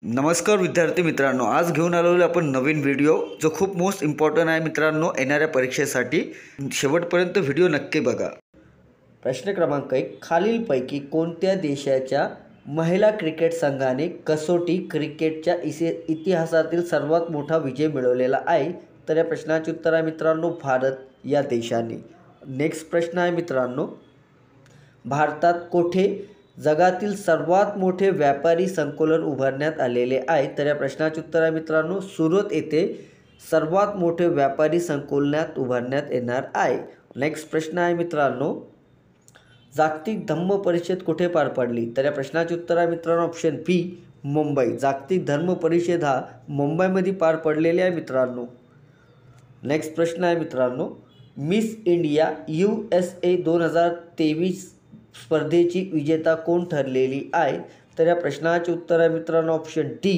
नमस्कार विद्यार्थी मित्रांनो, आज घेऊन आलेलो आपण नवीन व्हिडिओ जो खूप मोस्ट इम्पॉर्टंट आहे मित्रांनो येणाऱ्या परीक्षेसाठी. शेवटपर्यंत व्हिडिओ नक्की बघा. प्रश्न क्रमांक 1, खालीलपैकी कोणत्या देशाच्या महिला क्रिकेट संघाने कसोटी क्रिकेटच्या इतिहासातील सर्वात मोठा विजय मिळवलेला आहे? तर या प्रश्नाचे उत्तर आहे मित्रांनो भारत या देशाने. नेक्स्ट प्रश्न आहे मित्रांनो, भारतात कोठे जगातील सर्वात मोठे व्यापारी संकुलन उभारण्यात आलेले आहे? तर या प्रश्नाचे उत्तर आहे मित्रांनो सुरत येथे सर्वात मोठे व्यापारी संकुलनात उभारण्यात येणार आहे. नेक्स्ट प्रश्न आहे मित्रांनो, जागतिक धम्म परिषद कुठे पार पडली? तर या प्रश्नाचे उत्तर आहे मित्रांनो ऑप्शन बी मुंबई. जागतिक धर्म परिषद हा मुंबईमध्ये पार पडलेली आहे मित्रांनो. नेक्स्ट प्रश्न आहे मित्रांनो, मिस इंडिया USA 2023 स्पर्धेची विजेता कोण ठरलेली आहे? तर या प्रश्नाचे उत्तर आहे मित्रांनो ऑप्शन डी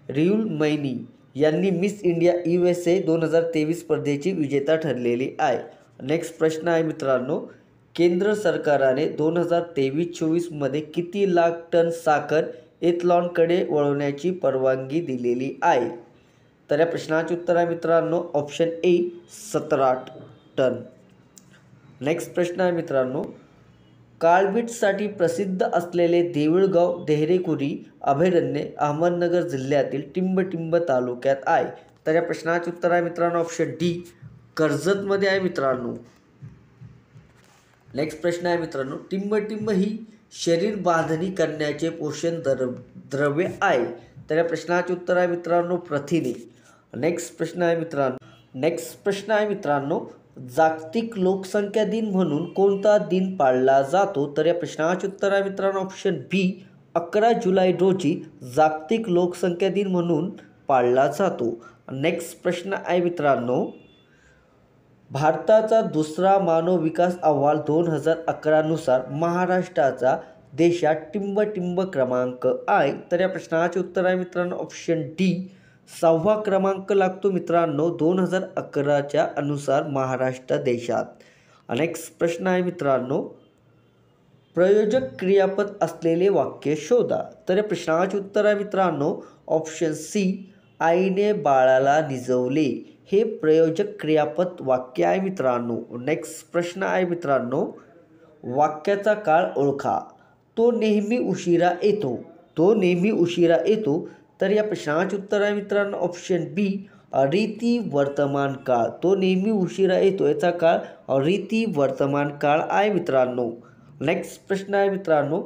रियुल मैनी यांनी मिस इंडिया USA 2023 स्पर्धेची विजेता ठरलेली आहे. नेक्स्ट प्रश्न आहे मित्रांनो, केंद्र सरकारने 2023-24 मध्ये किती लाख टन साखर एथलॉनकडे वळवण्याची परवानगी दिलेली आहे? तर या प्रश्नाचे उत्तर आहे मित्रांनो ऑप्शन ए 17 टन. नेक्स्ट प्रश्न आहे मित्रांनो, काळवीटसाठी प्रसिद्ध असलेले देऊळगाव देहरेखुरी अभयारण्य अहमदनगर जिल्ह्यातील टिंबटिंब तालुक्यात आहे. तर या प्रश्नाचे उत्तर आहे मित्रांनो ऑप्शन डी कर्जतमध्ये आहे मित्रांनो. नेक्स्ट प्रश्न आहे मित्रांनो, टिंबटिंब ही शरीर बांधणी करण्याचे पोषण द्रव्य आहे. तर या प्रश्नाचे उत्तर आहे मित्रांनो प्रथिने. नेक्स्ट प्रश्न आहे मित्रांनो, जागतिक लोकसंख्या दिन म्हणून कोणता दिन पाळला जातो? तर या प्रश्नाचे उत्तर आहे मित्रांनो ऑप्शन बी 11 जुलै रोजी जागतिक लोकसंख्या दिन म्हणून पाळला जातो. नेक्स्ट प्रश्न आहे मित्रांनो, भारताचा दुसरा मानव विकास अहवाल 2011 नुसार महाराष्ट्राचा देशात टिंबटिंब क्रमांक आहे. तर या प्रश्नाचे उत्तर आहे मित्रांनो ऑप्शन डी 6वा क्रमांक लागतो मित्रांनो 2011च्या अनुसार महाराष्ट्र देशात. नेक्स्ट प्रश्न आहे मित्रांनो, प्रयोजक क्रियापद असलेले वाक्य शोधा. तर या प्रश्नाचे उत्तर आहे मित्रांनो ऑप्शन सी आईने बाळाला निजवले हे प्रयोजक क्रियापद वाक्य आहे मित्रांनो. नेक्स्ट प्रश्न आहे मित्रांनो, वाक्याचा काळ ओळखा. तो नेहमी उशिरा येतो. तर या प्रश्नाचे उत्तर आहे मित्रांनो ऑप्शन बी रीती वर्तमान काळ. तो नेहमी उशिरा येतो याचा काळ रीती वर्तमान काळ आहे मित्रांनो. नेक्स्ट प्रश्न आहे मित्रांनो,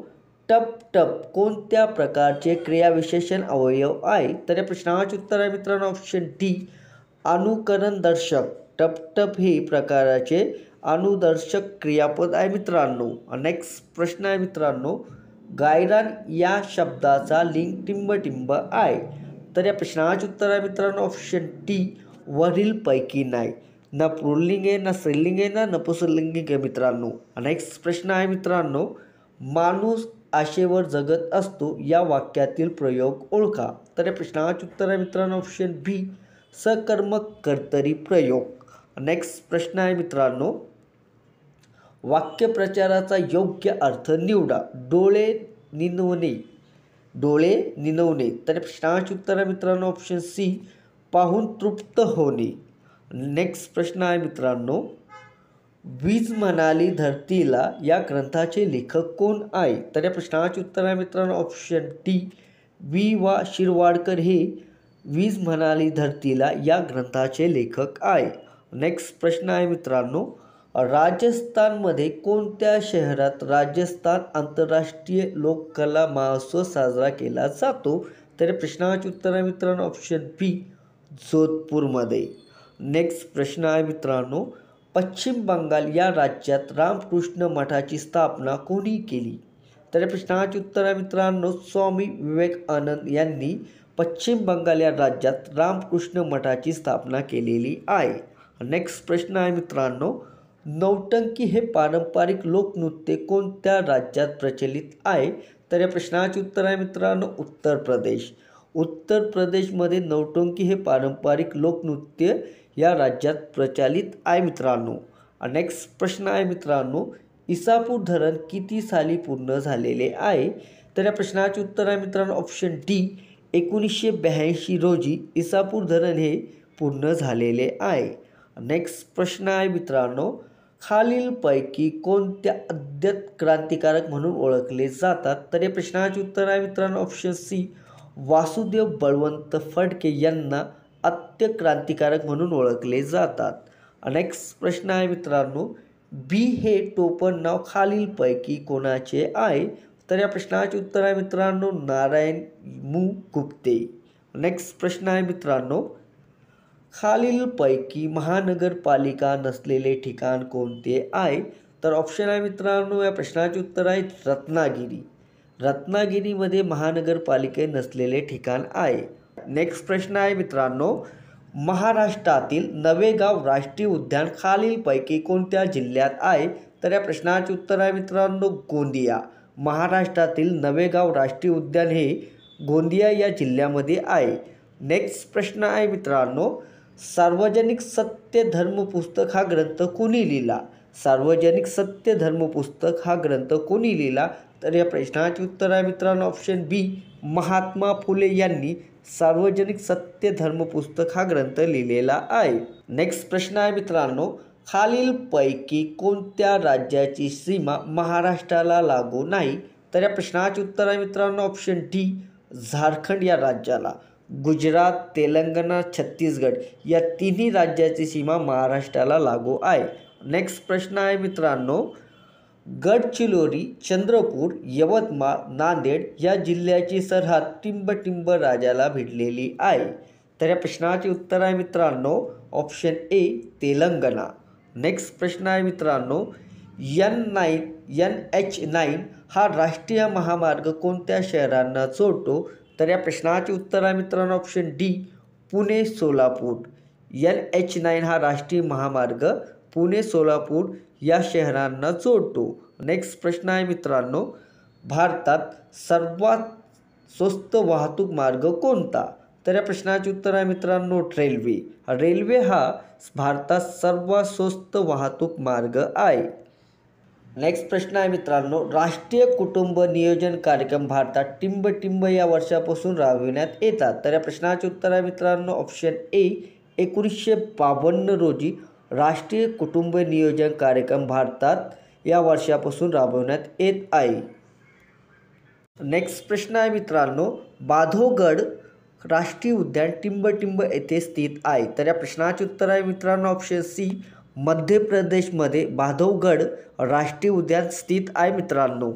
टप कोणत्या प्रकारचे क्रियाविशेषण अवयव आहे? तर या प्रश्नाचे उत्तर आहे मित्रांनो ऑप्शन डी अनुकरणदर्शक. टप हे प्रकाराचे अनुदर्शक क्रियापद आहे मित्रांनो. नेक्स्ट प्रश्न आहे मित्रांनो, गायरान या शब्दाचा लिंग टिंबटिंब आहे. तर या प्रश्नाचे उत्तर आहे मित्रांनो ऑप्शन डी वरीलपैकी नाही. ना पुल्लिंग आहे, ना स्त्रीलिंग आहे, ना नपुंसकलिंग आहे मित्रांनो. नेक्स्ट प्रश्न आहे मित्रांनो, माणूस आशेवर जगत असतो या वाक्यातील प्रयोग ओळखा. तर या प्रश्नाचे उत्तर आहे मित्रांनो ऑप्शन बी सकर्मक कर्तरी प्रयोग. नेक्स्ट प्रश्न आहे मित्रांनो, वाक्यप्रचाराचा योग्य अर्थ निवडा. डोळे निनवणे. तर प्रश्नाचे उत्तर आहे मित्रांनो ऑप्शन सी पाहून तृप्त होणे. नेक्स्ट प्रश्न आहे मित्रांनो, वीज म्हणाली धरतीला या ग्रंथाचे लेखक कोण आहे? तर या प्रश्नाचे उत्तर आहे मित्रांनो ऑप्शन डी वि. शिरवाडकर हे वीज म्हणाली धरतीला या ग्रंथाचे लेखक आहे. नेक्स्ट प्रश्न आहे मित्रांनो, राजस्थानमध्ये कोणत्या शहरात राजस्थान आंतरराष्ट्रीय लोककला महोत्सव साजरा केला जातो? तर प्रश्नाचे उत्तर आहे मित्रांनो ऑप्शन बी जोधपूरमध्ये. नेक्स्ट प्रश्न आहे मित्रांनो, पश्चिम बंगाल या राज्यात रामकृष्ण मठाची स्थापना कोणी केली? तर प्रश्नाचे उत्तर आहे मित्रांनो स्वामी विवेकानंद यांनी पश्चिम बंगाल या राज्यात रामकृष्ण मठाची स्थापना केलेली आहे. नेक्स्ट प्रश्न आहे मित्रांनो, नौटंकी हे पारंपरिक लोकनृत्य कोणत्या राज्यात प्रचलित आहे? तर या प्रश्नाचे उत्तर आहे मित्रांनो उत्तर प्रदेशमध्ये नौटंकी हे पारंपरिक लोकनृत्य या राज्यात प्रचलित आहे मित्रांनो. नेक्स्ट प्रश्न आहे मित्रांनो, इसापूर धरण किती साली पूर्ण झालेले आहे? तर या प्रश्नाचे उत्तर आहे मित्रांनो ऑप्शन डी 1982 रोजी इसापूर धरण हे पूर्ण झालेले आहे. नेक्स्ट प्रश्न आहे मित्रांनो, खालीलपैकी कोणत्या अद्यत क्रांतिकारक म्हणून ओळखले जातात? तर या प्रश्नाचे उत्तर आहे मित्रांनो ऑप्शन सी, वासुदेव बळवंत फडके यांना अद्य क्रांतिकारक म्हणून ओळखले जातात. नेक्स्ट प्रश्न आहे मित्रांनो, बी हे टोपण नाव खालीलपैकी कोणाचे आहे? तर या प्रश्नाचे उत्तर आहे मित्रांनो नारायण मु गुप्ते. नेक्स्ट प्रश्न आहे मित्रांनो, खालीलपैकी महानगरपालिका नसलेले ठिकाण कोणते आहे? तर ऑप्शन आहे मित्रांनो, या प्रश्नाचे उत्तर आहे रत्नागिरी. रत्नागिरीमध्ये महानगरपालिके नसलेले ठिकाण आहे. नेक्स्ट प्रश्न आहे मित्रांनो, महाराष्ट्रातील नवेगाव राष्ट्रीय उद्यान खालीलपैकी कोणत्या जिल्ह्यात आहे? तर या प्रश्नाचे उत्तर आहे मित्रांनो गोंदिया. महाराष्ट्रातील नवेगाव राष्ट्रीय उद्यान हे गोंदिया या जिल्ह्यामध्ये आहे. नेक्स्ट प्रश्न आहे मित्रांनो, सार्वजनिक सत्य धर्म पुस्तक हा ग्रंथ कोणी लिहिला? सार्वजनिक सत्य धर्म पुस्तक हा ग्रंथ कोणी लिहिला? तर या प्रश्नाचे उत्तर आहे मित्रांनो ऑप्शन बी, महात्मा फुले यांनी सार्वजनिक सत्य धर्म पुस्तक हा ग्रंथ लिहिलेला आहे. नेक्स्ट प्रश्न आहे मित्रांनो, खालीलपैकी कोणत्या राज्याची सीमा महाराष्ट्राला लागू नाही? तर या प्रश्नाचे उत्तर आहे मित्रांनो ऑप्शन डी, झारखंड या राज्याला. गुजरात, तेलंगणा, छत्तीसगड या तिन्ही राज्याची सीमा महाराष्ट्राला लागू आहे. नेक्स्ट प्रश्न आहे मित्रांनो, गडचिरोली, चंद्रपूर, यवतमाळ, नांदेड या जिल्ह्याची सरहद टिंबटिंब राजाला भिडलेली आहे. तर या प्रश्नाचे उत्तर आहे मित्रांनो ऑप्शन ए, तेलंगणा. नेक्स्ट प्रश्न आहे मित्रांनो, NH9 हा राष्ट्रीय महामार्ग कोणत्या शहरांना जोडतो? तर या प्रश्नाचे उत्तर आहे मित्रांनो option D, Pune Solapur. NH9 हा राष्ट्रीय महामार्ग पुणे सोलापूर या शहरांना जोडतो. नेक्स्ट प्रश्न आहे मित्रांनो, भारतात सर्वात स्वस्त वाहतूक मार्ग कोणता? तर या प्रश्नाचे उत्तर आहे मित्रांनो रेल्वे. रेल्वे हा भारतात सर्वात स्वस्त वाहतूक मार्ग आहे. नेक्स्ट प्रश्न आहे मित्रांनो, राष्ट्रीय कुटुंब नियोजन कार्यक्रम भारतात टिंबटिंब या वर्षापासून राबविण्यात येतात. तर या प्रश्नाचे उत्तर आहे मित्रांनो ऑप्शन ए, 1952 रोजी राष्ट्रीय कुटुंब नियोजन कार्यक्रम भारतात या वर्षापासून राबवण्यात येत आहे. नेक्स्ट प्रश्न आहे मित्रांनो, बांधवगड राष्ट्रीय उद्यान टिंबटिंब येथे स्थित आहे. तर या प्रश्नाचे उत्तर आहे मित्रांनो ऑप्शन सी, मध्य प्रदेशमध्ये बांधवगड राष्ट्रीय उद्यान स्थित आहे मित्रांनो.